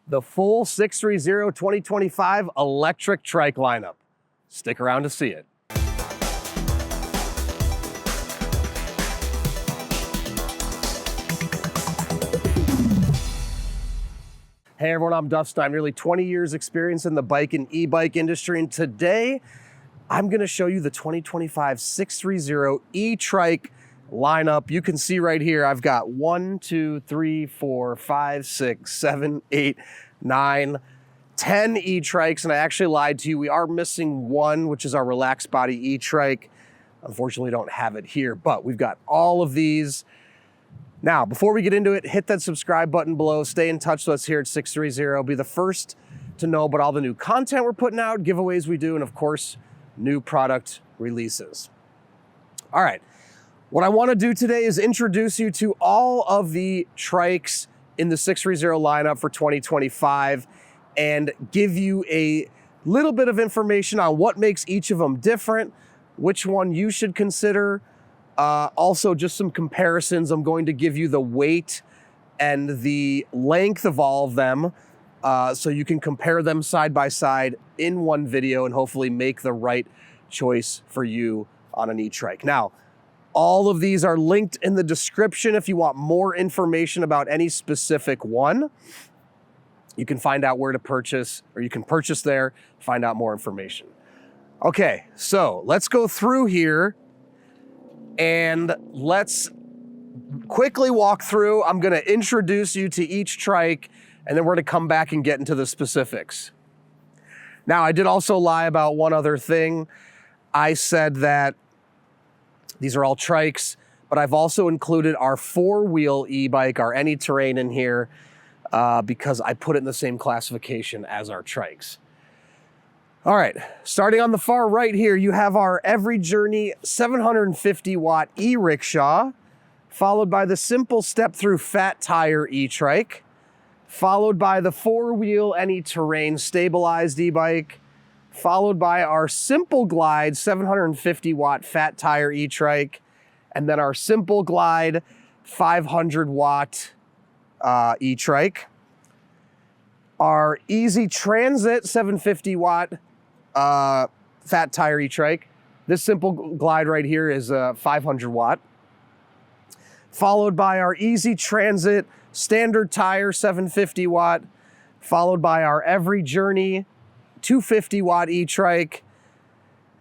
the full 630 2025 electric trike lineup. Stick around to see it. Hey everyone, I'm Dustin. I'm nearly 20 years experience in the bike and e-bike industry, and today I'm gonna show you the 2025 630 e-trike lineup. You can see right here, I've got 1, 2, 3, 4, 5, 6, 7, 8, 9, 10 e-trikes, and I actually lied to you. We are missing one, which is our relaxed body e-trike. Unfortunately, don't have it here, but we've got all of these. Now, before we get into it, hit that subscribe button below. Stay in touch with us here at 630. Be the first to know about all the new content we're putting out, giveaways we do, and of course, new product releases. All right, what I want to do today is introduce you to all of the trikes in the 630 lineup for 2025 and give you a little bit of information on what makes each of them different, which one you should consider. Also, just some comparisons. I'm going to give you the weight and the length of all of them so you can compare them side by side in one video and hopefully make the right choice for you on an e-trike. Now, all of these are linked in the description if you want more information about any specific one. You can find out where to purchase, or you can purchase there, find out more information. Okay, so let's go through here and let's quickly walk through. I'm gonna introduce you to each trike, and then we're gonna come back and get into the specifics. Now, I did also lie about one other thing. I said that these are all trikes, but I've also included our four-wheel e-bike, our ETrike in here, because I put it in the same classification as our trikes. All right, starting on the far right here, you have our Every Journey 750 watt e-rickshaw, followed by the simple step-through fat tire e-trike, followed by the four-wheel any terrain stabilized e-bike, followed by our Simple Glide 750 watt fat tire e-trike, and then our Simple Glide 500 watt e-trike. Our Easy Transit 750 watt fat tire e-trike. This Simple Glide right here is 500 watt. Followed by our Easy Transit standard tire 750 watt. Followed by our Every Journey 250 watt e-trike.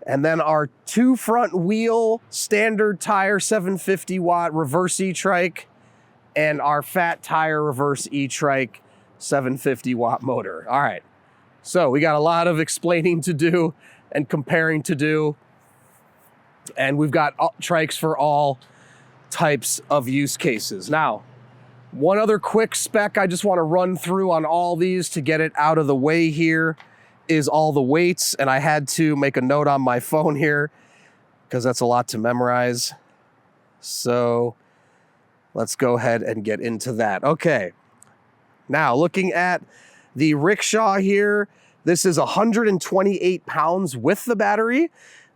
And then our two front wheel standard tire 750 watt reverse e-trike. And our fat tire reverse e-trike 750 watt motor. All right. So we got a lot of explaining to do and comparing to do. And we've got trikes for all types of use cases. Now, one other quick spec I just want to run through on all these to get it out of the way here is all the weights. And I had to make a note on my phone here because that's a lot to memorize. So let's go ahead and get into that. Okay. Now, looking at the Rickshaw here, this is 128 pounds with the battery.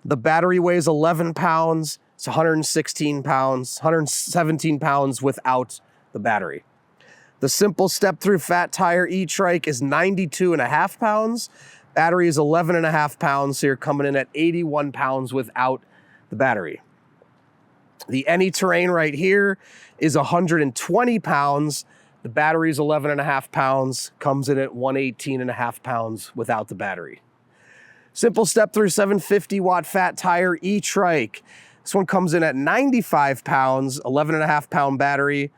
The battery weighs 11 pounds. It's 116 pounds, 117 pounds without the battery. The simple step-through fat tire e-trike is 92.5 pounds. Battery is 11.5 pounds, so you're coming in at 81 pounds without the battery. The Any Terrain right here is 120 pounds. The battery is 11.5 pounds, comes in at 118.5 pounds without the battery. Simple step-through 750 watt fat tire e-trike. This one comes in at 95 pounds, 11.5 pound battery,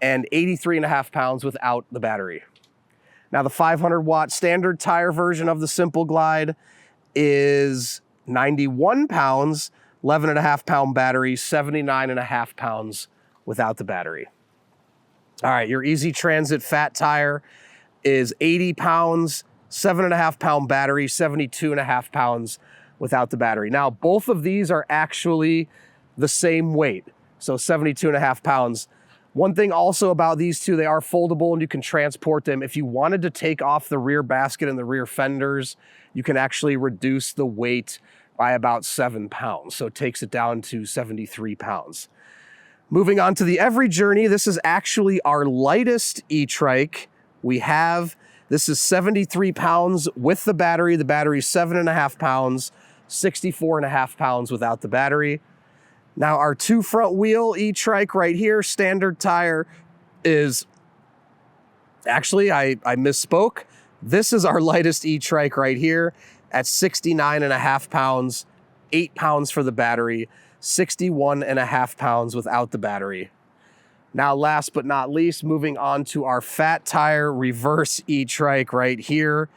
and 83.5 pounds without the battery. Now the 500 watt standard tire version of the Simple Glide is 91 pounds, 11.5 pound battery, 79.5 pounds without the battery. All right, your Easy Transit fat tire is 80 pounds, 7.5 pound battery, 72.5 pounds without the battery. Now, both of these are actually the same weight, so 72.5 pounds. One thing also about these two, they are foldable and you can transport them. If you wanted to take off the rear basket and the rear fenders, you can actually reduce the weight by about 7 pounds. So it takes it down to 73 pounds. Moving on to the Every Journey, this is actually our lightest e-trike we have. This is 73 pounds with the battery. The battery's 7.5 pounds, 64.5 pounds without the battery. Now our 2 front wheel ETrike right here, standard tire is, actually I misspoke. This is our lightest ETrike right here at 69.5 pounds, 8 pounds for the battery, 61.5 pounds without the battery. Now, last but not least, moving on to our fat tire reverse ETrike right here.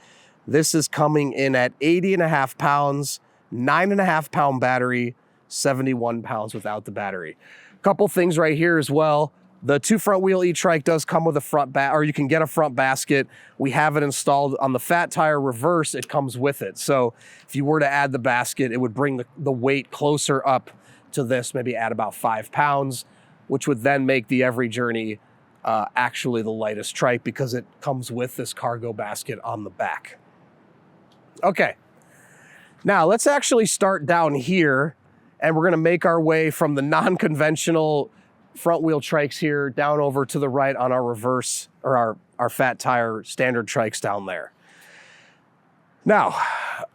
This is coming in at 80.5 pounds, 9.5 pound battery, 71 pounds without the battery. Couple things right here as well. The 2 front wheel ETrike does come with a front or you can get a front basket. We have it installed on the fat tire reverse. It comes with it. So if you were to add the basket, it would bring the weight closer up to this, maybe add about 5 pounds, which would then make the Every Journey actually the lightest trike because it comes with this cargo basket on the back. Okay, now let's actually start down here, and we're gonna make our way from the non-conventional front wheel trikes here down over to the right on our reverse, or our fat tire standard trikes down there. Now,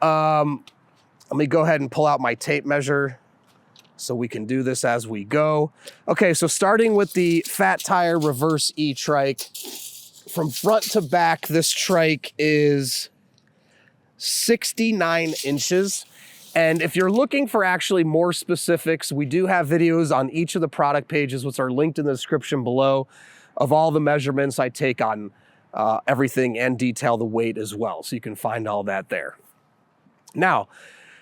let me go ahead and pull out my tape measure so we can do this as we go. Okay, so starting with the fat tire reverse ETrike, from front to back, this trike is 69 inches. And if you're looking for actually more specifics, we do have videos on each of the product pages, which are linked in the description below, of all the measurements I take on everything and detail the weight as well. So you can find all that there. Now,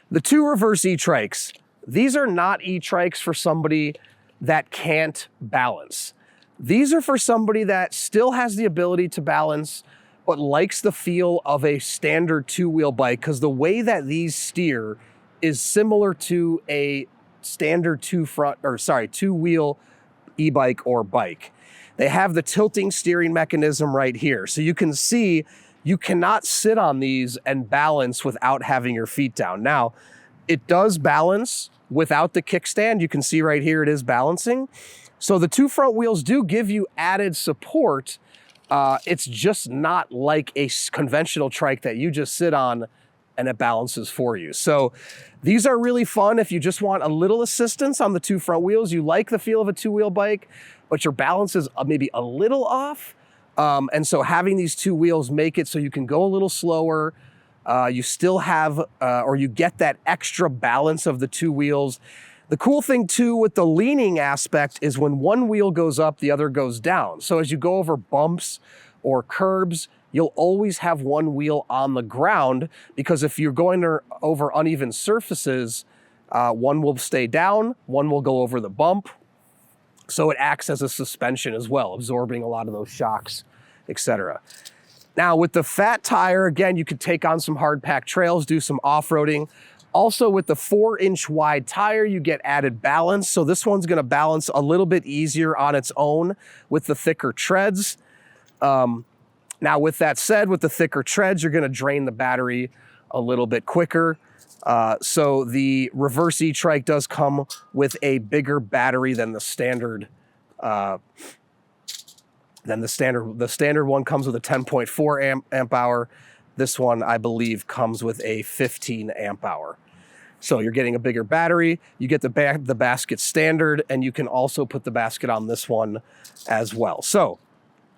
the 2 reverse ETrikes, these are not ETrikes for somebody that can't balance. These are for somebody that still has the ability to balance, but likes the feel of a standard 2-wheel bike, because the way that these steer is similar to a standard 2-wheel e-bike or bike. They have the tilting steering mechanism right here. So you can see you cannot sit on these and balance without having your feet down. Now, it does balance without the kickstand. You can see right here it is balancing. So the 2 front wheels do give you added support. It's just not like a conventional trike that you just sit on and it balances for you. So these are really fun if you just want a little assistance on the 2 front wheels. You like the feel of a 2-wheel bike, but your balance is maybe a little off. And so having these 2 wheels make it so you can go a little slower. You still have, or you get that extra balance of the 2 wheels. The cool thing too with the leaning aspect is when one wheel goes up, the other goes down. So as you go over bumps or curbs, you'll always have one wheel on the ground, because if you're going over uneven surfaces, one will stay down, one will go over the bump. So it acts as a suspension as well, absorbing a lot of those shocks, etc. Now with the fat tire, again, you could take on some hard packed trails, do some off-roading. Also with the 4-inch wide tire, you get added balance. So this one's gonna balance a little bit easier on its own with the thicker treads. Now with that said, with the thicker treads, you're gonna drain the battery a little bit quicker. So the reverse ETrike does come with a bigger battery than the standard. The standard one comes with a 10.4 amp hour. This one, I believe, comes with a 15 amp hour. So you're getting a bigger battery. You get the basket standard, and you can also put the basket on this one as well. So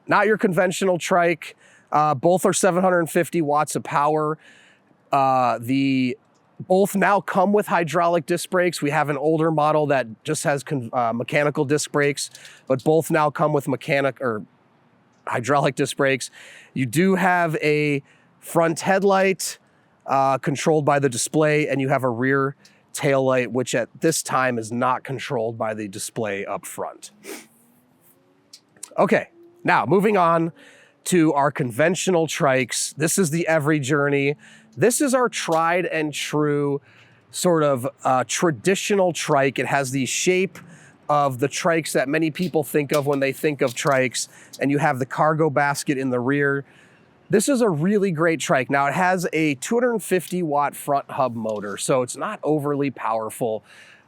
not your conventional trike. Both are 750 watts of power. Both now come with hydraulic disc brakes. We have an older model that just has mechanical disc brakes, but both now come with hydraulic disc brakes. You do have a front headlight controlled by the display, and you have a rear tail light, which at this time is not controlled by the display up front. Okay, now moving on to our conventional trikes. This is the Every Journey. This is our tried and true sort of traditional trike. It has the shape of the trikes that many people think of when they think of trikes, and you have the cargo basket in the rear. This is a really great trike. Now it has a 250 watt front hub motor, so it's not overly powerful.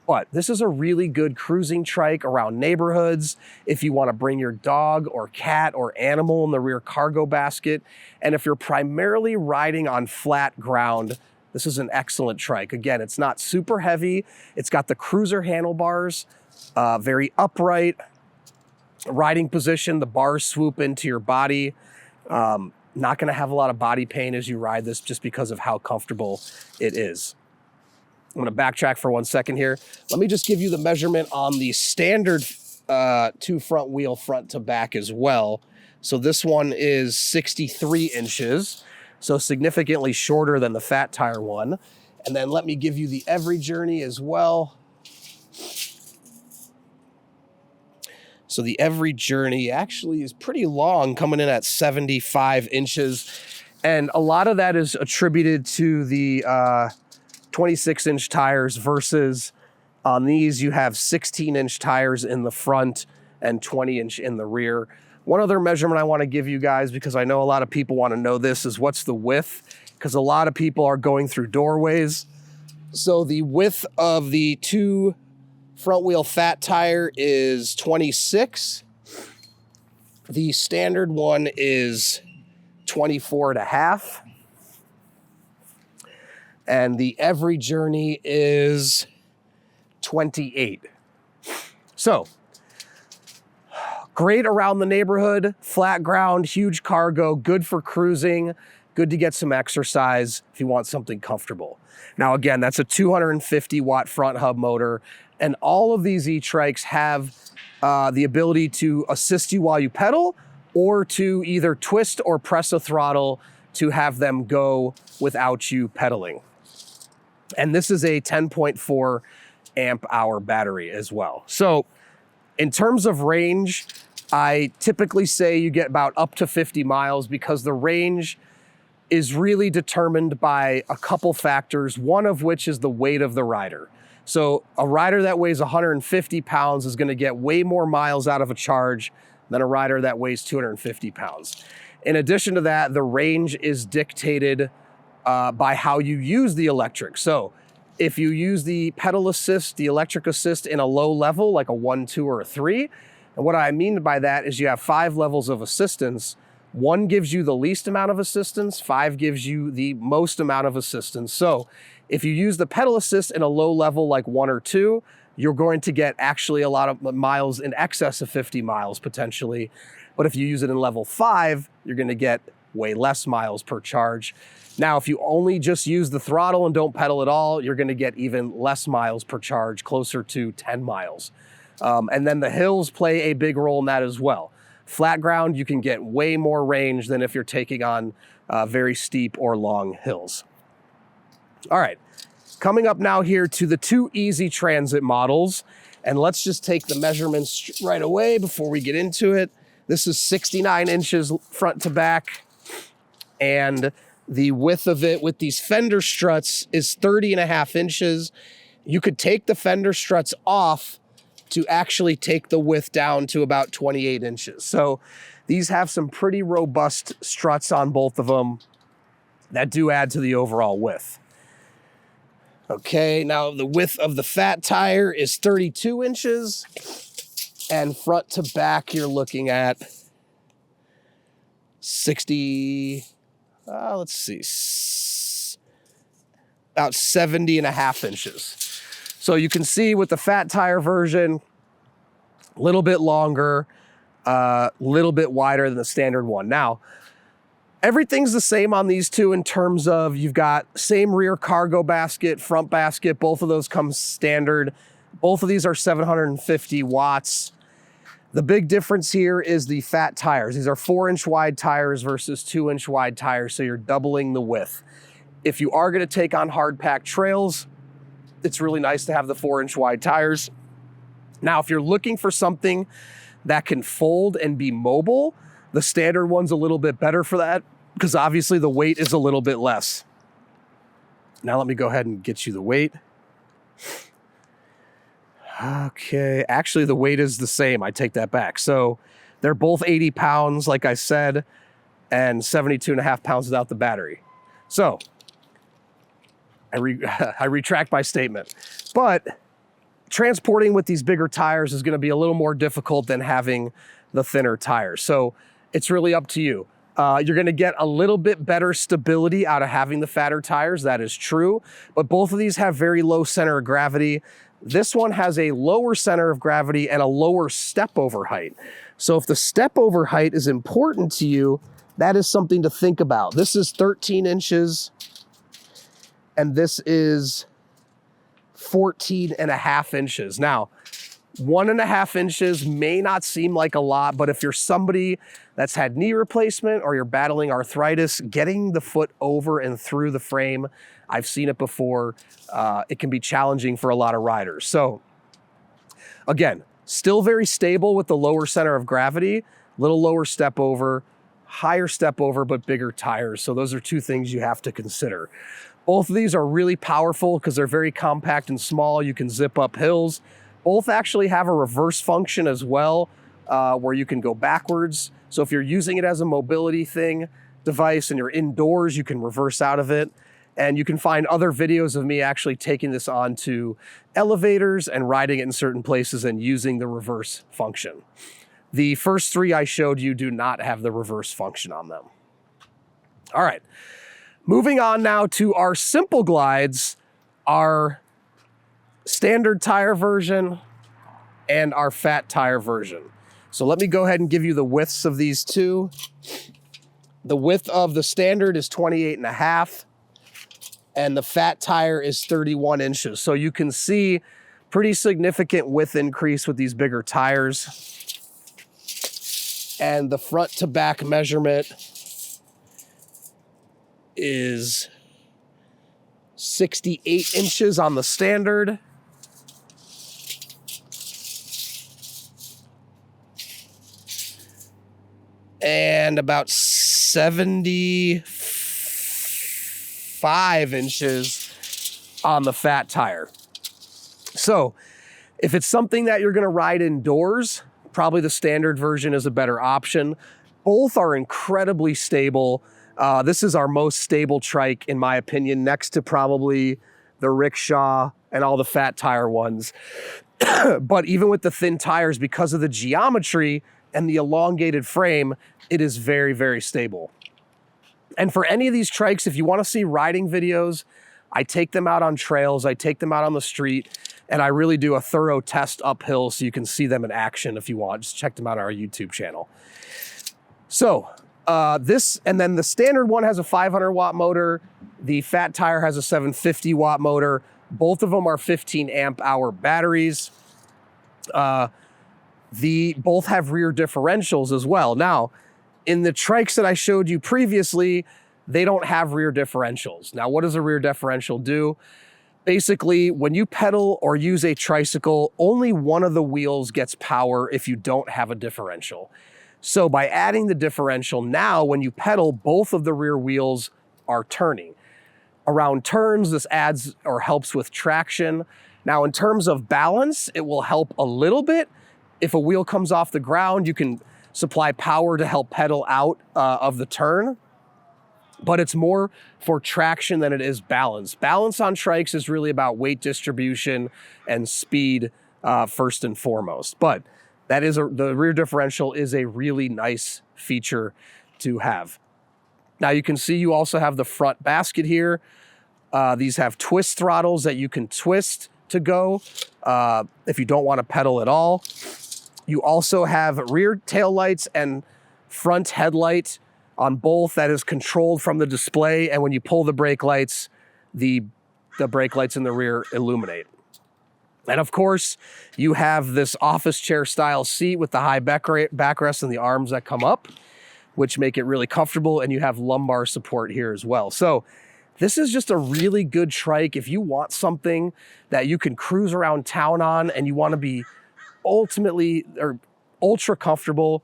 But this is a really good cruising trike around neighborhoods if you want to bring your dog or cat or animal in the rear cargo basket. And if you're primarily riding on flat ground, this is an excellent trike. Again, it's not super heavy. It's got the cruiser handlebars, very upright riding position. The bars swoop into your body. Not going to have a lot of body pain as you ride this just because of how comfortable it is. I'm going to backtrack for 1 second here. Let me just give you the measurement on the standard 2 front wheel front to back as well. So this one is 63 inches, so significantly shorter than the fat tire one. And then let me give you the every journey as well. So the every journey actually is pretty long, coming in at 75 inches. And a lot of that is attributed to the 26-inch tires versus on these you have 16-inch tires in the front and 20-inch in the rear. One other measurement I want to give you guys, because I know a lot of people want to know this, is what's the width, because a lot of people are going through doorways. So the width of the 2 front wheel fat tire is 26. The standard one is 24.5. And the every journey is 28. So great around the neighborhood, flat ground, huge cargo, good for cruising, good to get some exercise if you want something comfortable. Now again, that's a 250 watt front hub motor, and all of these eTrikes have the ability to assist you while you pedal, or to either twist or press a throttle to have them go without you pedaling. And this is a 10.4 amp hour battery as well. So in terms of range, I typically say you get about up to 50 miles because the range is really determined by a couple factors, one of which is the weight of the rider. So a rider that weighs 150 pounds is going to get way more miles out of a charge than a rider that weighs 250 pounds. In addition to that, the range is dictated by how you use the electric. So if you use the pedal assist, the electric assist in a low level, like a 1, 2, or a 3, and what I mean by that is you have 5 levels of assistance. 1 gives you the least amount of assistance, 5 gives you the most amount of assistance. So if you use the pedal assist in a low level like 1 or 2, you're going to get actually a lot of miles in excess of 50 miles potentially. But if you use it in level 5, you're going to get way less miles per charge. Now, if you only just use the throttle and don't pedal at all, you're going to get even less miles per charge, closer to 10 miles. And then the hills play a big role in that as well. Flat ground, you can get way more range than if you're taking on very steep or long hills. All right, coming up now here to the 2 Easy Transit models. And let's just take the measurements right away before we get into it. This is 69 inches front to back. And the width of it with these fender struts is 30.5 inches. You could take the fender struts off to actually take the width down to about 28 inches. So these have some pretty robust struts on both of them that do add to the overall width. Okay, now the width of the fat tire is 32 inches. And front to back, you're looking at 60... let's see, about 70.5 inches. So you can see with the fat tire version, a little bit longer, a little bit wider than the standard one. Now, everything's the same on these two in terms of you've got same rear cargo basket, front basket. Both of those come standard. Both of these are 750 watts. The big difference here is the fat tires. These are 4-inch wide tires versus 2-inch wide tires, so you're doubling the width. If you are gonna take on hard packed trails, it's really nice to have the 4-inch wide tires. Now, if you're looking for something that can fold and be mobile, the standard one's a little bit better for that because obviously the weight is a little bit less. Now let me go ahead and get you the weight. Okay, actually the weight is the same. I take that back. So they're both 80 pounds, like I said, and 72.5 pounds without the battery. So I retract my statement. But transporting with these bigger tires is going to be a little more difficult than having the thinner tires. So it's really up to you. You're going to get a little bit better stability out of having the fatter tires. That is true. But both of these have very low center of gravity. This one has a lower center of gravity and a lower step over height. So if the step over height is important to you, that is something to think about. This is 13 inches and this is 14.5 inches. Now, 1.5 inches may not seem like a lot, but if you're somebody that's had knee replacement or you're battling arthritis, getting the foot over and through the frame, I've seen it before, it can be challenging for a lot of riders. So again, still very stable with the lower center of gravity, little lower step over, higher step over, but bigger tires. So those are two things you have to consider. Both of these are really powerful because they're very compact and small. You can zip up hills. Both actually have a reverse function as well, where you can go backwards. So if you're using it as a mobility device and you're indoors, you can reverse out of it. And you can find other videos of me actually taking this onto elevators and riding it in certain places and using the reverse function. The first three I showed you do not have the reverse function on them. All right, moving on now to our simple glides, our standard tire version and our fat tire version. So let me go ahead and give you the widths of these two. The width of the standard is 28.5 and the fat tire is 31 inches. So you can see pretty significant width increase with these bigger tires. And the front to back measurement is 68 inches on the standard. And about 75 inches on the fat tire. So if it's something that you're going to ride indoors, probably the standard version is a better option. Both are incredibly stable. This is our most stable trike, in my opinion, next to probably the Rickshaw and all the fat tire ones. But even with the thin tires, because of the geometry and the elongated frame, it is very, very stable. And for any of these trikes, if you want to see riding videos, I take them out on trails, I take them out on the street, and I really do a thorough test uphill so you can see them in action if you want. Just check them out on our YouTube channel. So this, and then the standard one has a 500 watt motor. The fat tire has a 750 watt motor. Both of them are 15 amp hour batteries. Both have rear differentials as well. Now, in the trikes that I showed you previously, they don't have rear differentials. Now, what does a rear differential do? Basically, when you pedal or use a tricycle, only one of the wheels gets power if you don't have a differential. So by adding the differential now, when you pedal, both of the rear wheels are turning. Around turns, this adds or helps with traction. Now, in terms of balance, it will help a little bit. If a wheel comes off the ground, you can supply power to help pedal out of the turn. But it's more for traction than it is balance. Balance on trikes is really about weight distribution and speed first and foremost. But that is the rear differential is a really nice feature to have. Now you can see you also have the front basket here. These have twist throttles that you can twist to go if you don't want to pedal at all. You also have rear tail lights and front headlight on both that is controlled from the display. And when you pull the brake lights, the brake lights in the rear illuminate. And of course, you have this office chair style seat with the high backrest and the arms that come up, which make it really comfortable. And you have lumbar support here as well. So this is just a really good trike. If you want something that you can cruise around town on and you want to be ultimately or ultra comfortable.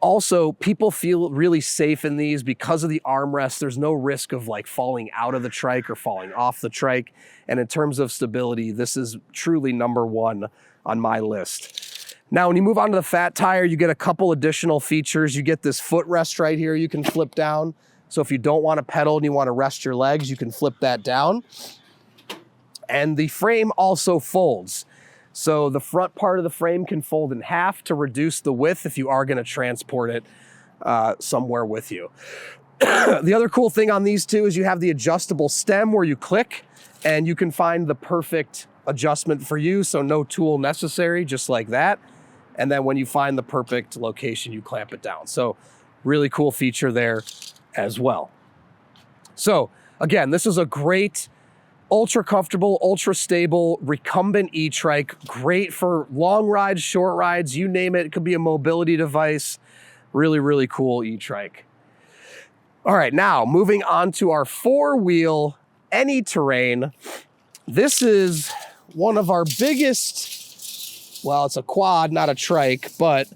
Also, people feel really safe in these because of the armrest. There's no risk of like falling out of the trike or falling off the trike. And in terms of stability, this is truly #1 on my list. Now, when you move on to the fat tire, you get a couple additional features. You get this footrest right here you can flip down. So if you don't want to pedal and you want to rest your legs, you can flip that down. And the frame also folds. So the front part of the frame can fold in half to reduce the width if you are going to transport it somewhere with you. The other cool thing on these two is you have the adjustable stem where you click and you can find the perfect adjustment for you. So no tool necessary, just like that. And then when you find the perfect location, you clamp it down. So really cool feature there as well. So again, this is a great, ultra comfortable, ultra stable, recumbent e-trike. Great for long rides, short rides, you name it. It could be a mobility device. Really, really cool e-trike. All right, now moving on to our four-wheel any terrain. This is one of our biggest, well, it's a quad, not a trike, but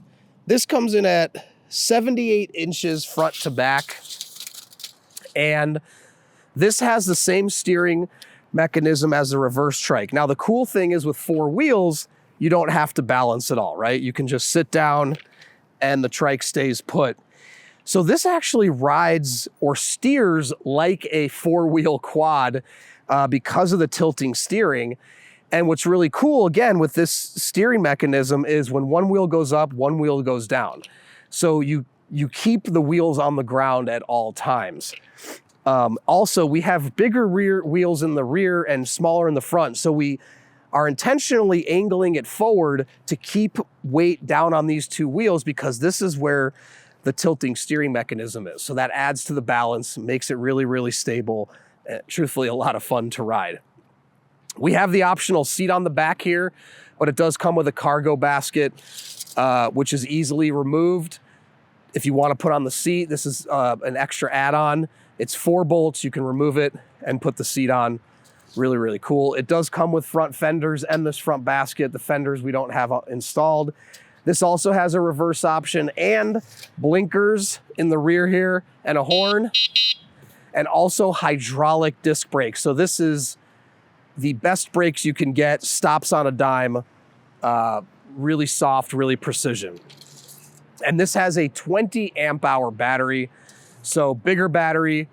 this comes in at 78 inches front to back. And this has the same steering mechanism as the reverse trike. Now, the cool thing is with four wheels, you don't have to balance at all, right? You can just sit down and the trike stays put. So this actually rides or steers like a four-wheel quad because of the tilting steering. And what's really cool, again, with this steering mechanism is when one wheel goes up, one wheel goes down. So you keep the wheels on the ground at all times. Also, we have bigger rear wheels in the rear and smaller in the front. So we are intentionally angling it forward to keep weight down on these two wheels because this is where the tilting steering mechanism is. So that adds to the balance, makes it really, really stable, and truthfully a lot of fun to ride. We have the optional seat on the back here, but it does come with a cargo basket, which is easily removed. If you want to put on the seat, this is an extra add-on. It's 4 bolts, you can remove it and put the seat on. Really, really cool. It does come with front fenders and this front basket. The fenders we don't have installed. This also has a reverse option and blinkers in the rear here and a horn, and also hydraulic disc brakes. So this is the best brakes you can get, stops on a dime, really soft, really precision. And this has a 20 amp hour battery. So bigger battery,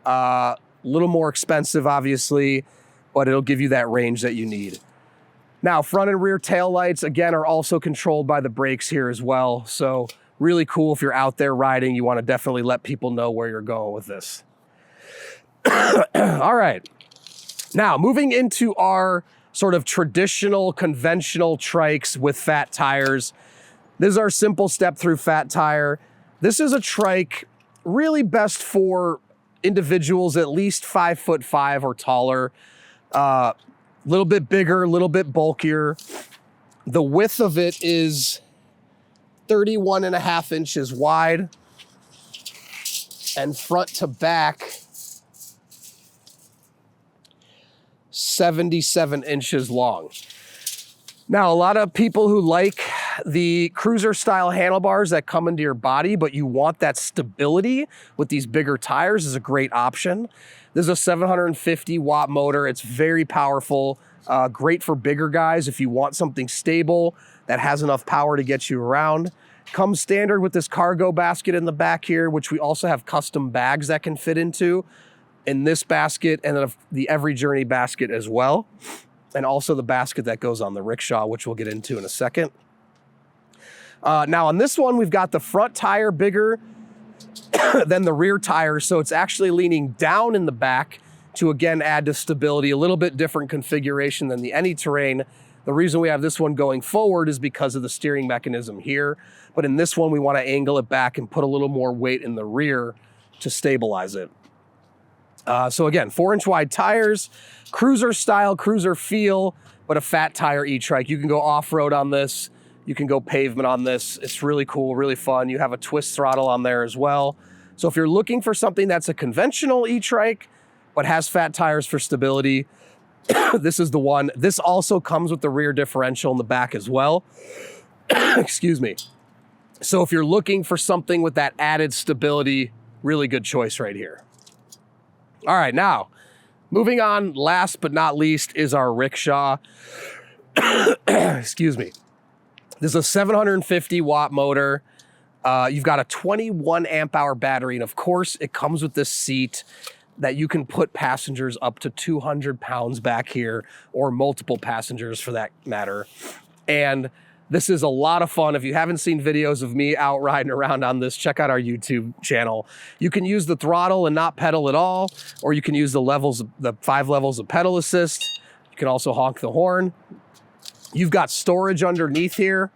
a little more expensive, obviously, but it'll give you that range that you need. Now, front and rear tail lights, again, are also controlled by the brakes here as well. So really cool if you're out there riding, you want to definitely let people know where you're going with this. All right. Now, moving into our sort of traditional, conventional trikes with fat tires. This is our simple step-through fat tire. This is a trike really best for individuals at least 5'5" or taller. A little bit bigger, a little bit bulkier. The width of it is 31.5 inches wide. And front to back, 77 inches long. Now, a lot of people who like the cruiser style handlebars that come into your body, but you want that stability with these bigger tires is a great option. This is a 750 watt motor. It's very powerful, great for bigger guys if you want something stable that has enough power to get you around. Comes standard with this cargo basket in the back here, which we also have custom bags that can fit into in this basket, and then the Every Journey basket as well. And also the basket that goes on the Rickshaw, which we'll get into in a second. Now on this one, we've got the front tire bigger than the rear tire, so it's actually leaning down in the back to again add to stability. A little bit different configuration than the ETrikes. The reason we have this one going forward is because of the steering mechanism here, but in this one we want to angle it back and put a little more weight in the rear to stabilize it. So again, 4-inch wide tires, cruiser style, cruiser feel, but a fat tire e-trike. You can go off-road on this. You can go pavement on this. It's really cool, really fun. You have a twist throttle on there as well. So if you're looking for something that's a conventional e-trike, but has fat tires for stability, this is the one. This also comes with the rear differential in the back as well. Excuse me. So if you're looking for something with that added stability, really good choice right here. All right, now, moving on, last but not least, is our Rickshaw. Excuse me. This is a 750 watt motor. You've got a 21 amp hour battery, and of course, it comes with this seat that you can put passengers up to 200 pounds back here, or multiple passengers for that matter. And this is a lot of fun. If you haven't seen videos of me out riding around on this, check out our YouTube channel. You can use the throttle and not pedal at all, or you can use the 5 levels of pedal assist. You can also honk the horn. You've got storage underneath here.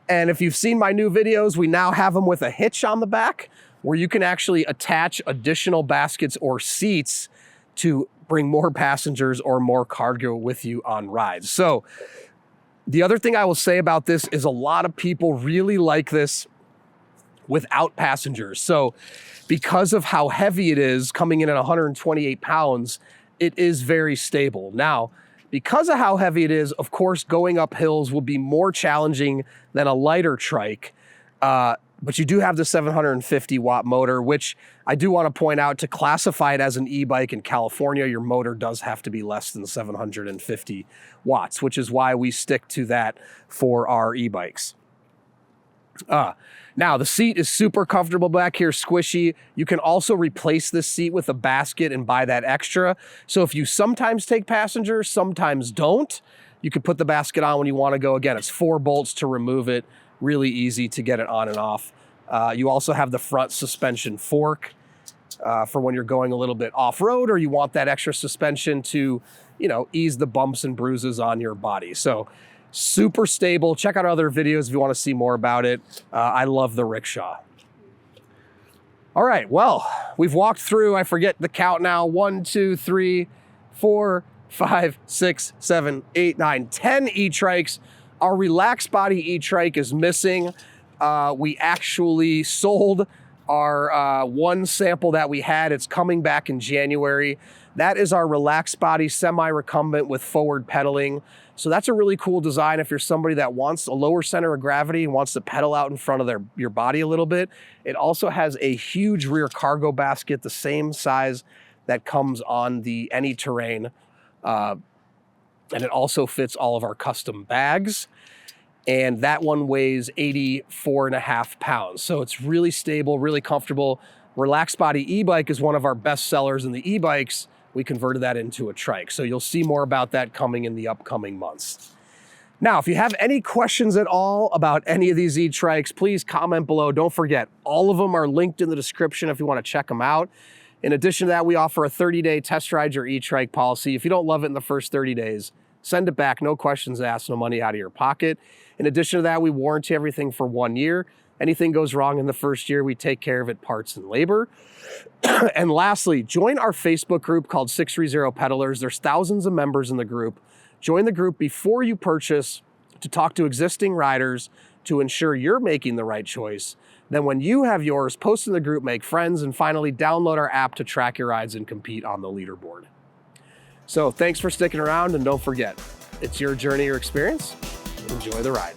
And if you've seen my new videos, we now have them with a hitch on the back where you can actually attach additional baskets or seats to bring more passengers or more cargo with you on rides. So the other thing I will say about this is a lot of people really like this without passengers. So because of how heavy it is, coming in at 128 pounds, it is very stable. Now, because of how heavy it is, of course, going up hills will be more challenging than a lighter trike. But you do have the 750 watt motor, which I do want to point out, to classify it as an e-bike in California, your motor does have to be less than 750 watts, which is why we stick to that for our e-bikes. Now, the seat is super comfortable back here, squishy. You can also replace this seat with a basket and buy that extra. So if you sometimes take passengers, sometimes don't, you can put the basket on when you want to go. Again, it's 4 bolts to remove it. Really easy to get it on and off. You also have the front suspension fork for when you're going a little bit off-road, or you want that extra suspension to, you know, ease the bumps and bruises on your body. So super stable. Check out our other videos if you want to see more about it. I love the Rickshaw. All right, well, we've walked through, I forget the count now, 1, 2, 3, 4, 5, 6, 7, 8, 9, 10 e-trikes. Our relaxed body e-trike is missing. We actually sold our one sample that we had. It's coming back in January. That is our relaxed body semi-recumbent with forward pedaling. So that's a really cool design if you're somebody that wants a lower center of gravity and wants to pedal out in front of your body a little bit. It also has a huge rear cargo basket, the same size that comes on the Any Terrain. And it also fits all of our custom bags. And that one weighs 84.5 pounds. So it's really stable, really comfortable. Relaxed body e-bike is one of our best sellers in the e-bikes. We converted that into a trike. So you'll see more about that coming in the upcoming months. Now, if you have any questions at all about any of these e-trikes, please comment below. Don't forget, all of them are linked in the description if you want to check them out. In addition to that, we offer a 30-day test ride your e-trike policy. If you don't love it in the first 30 days, send it back, no questions asked, no money out of your pocket. In addition to that, we warranty everything for 1 year. Anything goes wrong in the first year, we take care of it, parts and labor. And lastly, join our Facebook group called 630 Peddlers. There's thousands of members in the group. Join the group before you purchase to talk to existing riders to ensure you're making the right choice. Then when you have yours, post in the group, make friends, and finally download our app to track your rides and compete on the leaderboard. So thanks for sticking around, and don't forget, it's your journey or experience. Enjoy the ride.